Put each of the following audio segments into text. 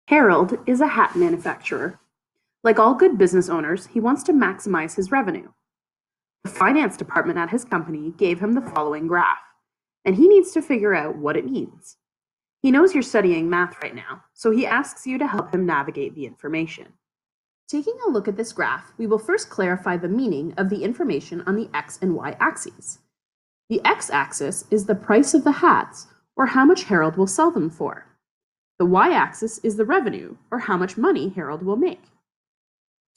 Harold is a hat manufacturer. Like all good business owners, he wants to maximize his revenue. The finance department at his company gave him the following graph, and he needs to figure out what it means. He knows you're studying math right now, so he asks you to help him navigate the information. Taking a look at this graph, we will first clarify the meaning of the information on the x and y axes. The x-axis is the price of the hats, or how much Harold will sell them for. The y-axis is the revenue, or how much money Harold will make.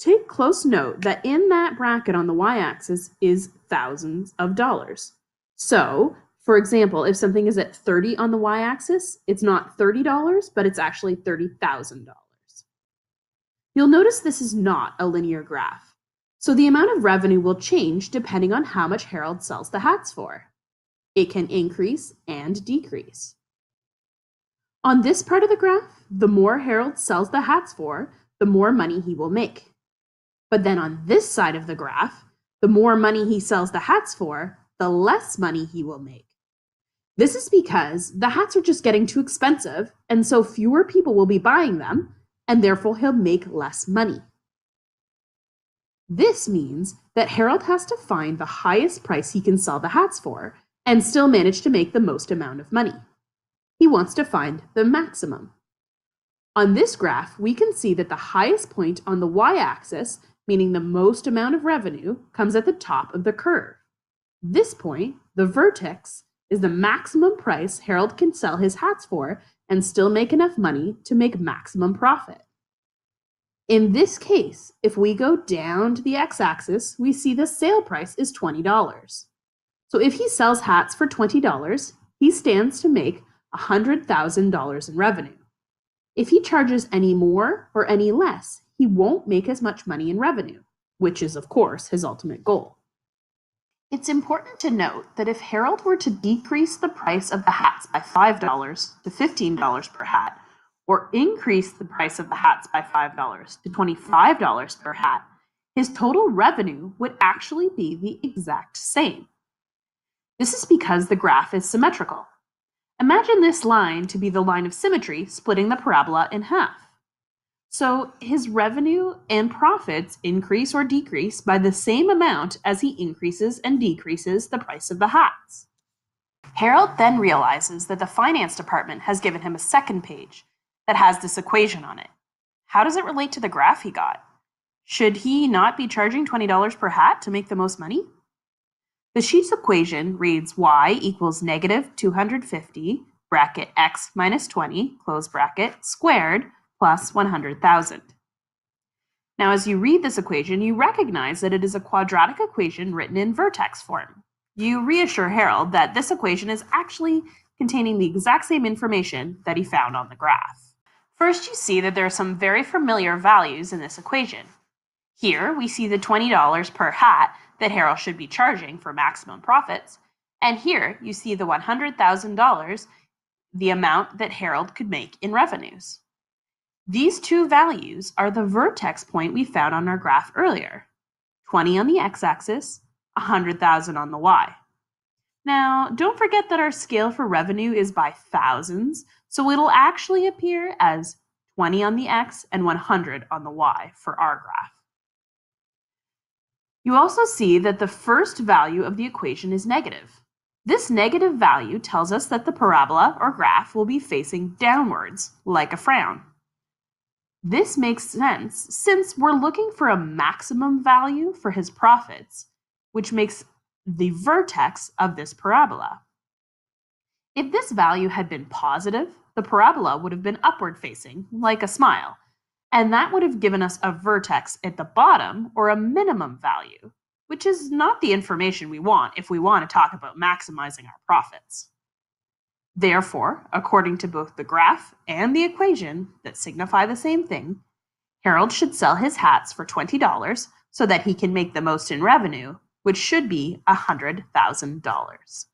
Take close note that in that bracket on the y-axis is thousands of dollars. So, for example, if something is at 30 on the y-axis, it's not $30, but it's actually $30,000. You'll notice this is not a linear graph, so the amount of revenue will change depending on how much Harold sells the hats for. It can increase and decrease. On this part of the graph, the more Harold sells the hats for, the more money he will make. But then on this side of the graph, the more money he sells the hats for, the less money he will make. This is because the hats are just getting too expensive, and so fewer people will be buying them, and therefore he'll make less money. This means that Harold has to find the highest price he can sell the hats for, and still manage to make the most amount of money. He wants to find the maximum. On this graph, we can see that the highest point on the y-axis, meaning the most amount of revenue, comes at the top of the curve. This point, the vertex, is the maximum price Harold can sell his hats for and still make enough money to make maximum profit. In this case, if we go down to the x-axis, we see the sale price is $20. So if he sells hats for $20, he stands to make $100,000 in revenue. If he charges any more or any less, he won't make as much money in revenue, which is, of course, his ultimate goal. It's important to note that if Harold were to decrease the price of the hats by $5 to $15 per hat, or increase the price of the hats by $5 to $25 per hat, his total revenue would actually be the exact same. This is because the graph is symmetrical. Imagine this line to be the line of symmetry splitting the parabola in half. So his revenue and profits increase or decrease by the same amount as he increases and decreases the price of the hats. Harold then realizes that the finance department has given him a second page that has this equation on it. How does it relate to the graph he got? Should he not be charging $20 per hat to make the most money? The sheet's equation reads y equals negative 250, bracket x minus 20, close bracket, squared, plus 100,000. Now, as you read this equation, you recognize that it is a quadratic equation written in vertex form. You reassure Harold that this equation is actually containing the exact same information that he found on the graph. First, you see that there are some very familiar values in this equation. Here, we see the $20 per hat that Harold should be charging for maximum profits, and here you see the $100,000, the amount that Harold could make in revenues. These two values are the vertex point we found on our graph earlier, 20 on the x-axis, 100,000 on the y. Now, don't forget that our scale for revenue is by thousands, so it'll actually appear as 20 on the x and 100 on the y for our graph. You also see that the first value of the equation is negative. This negative value tells us that the parabola or graph will be facing downwards, like a frown. This makes sense since we're looking for a maximum value for his profits, which makes the vertex of this parabola. If this value had been positive, the parabola would have been upward facing, like a smile, and that would have given us a vertex at the bottom, or a minimum value, which is not the information we want if we want to talk about maximizing our profits. Therefore, according to both the graph and the equation that signify the same thing, Harold should sell his hats for $20 so that he can make the most in revenue, which should be $100,000.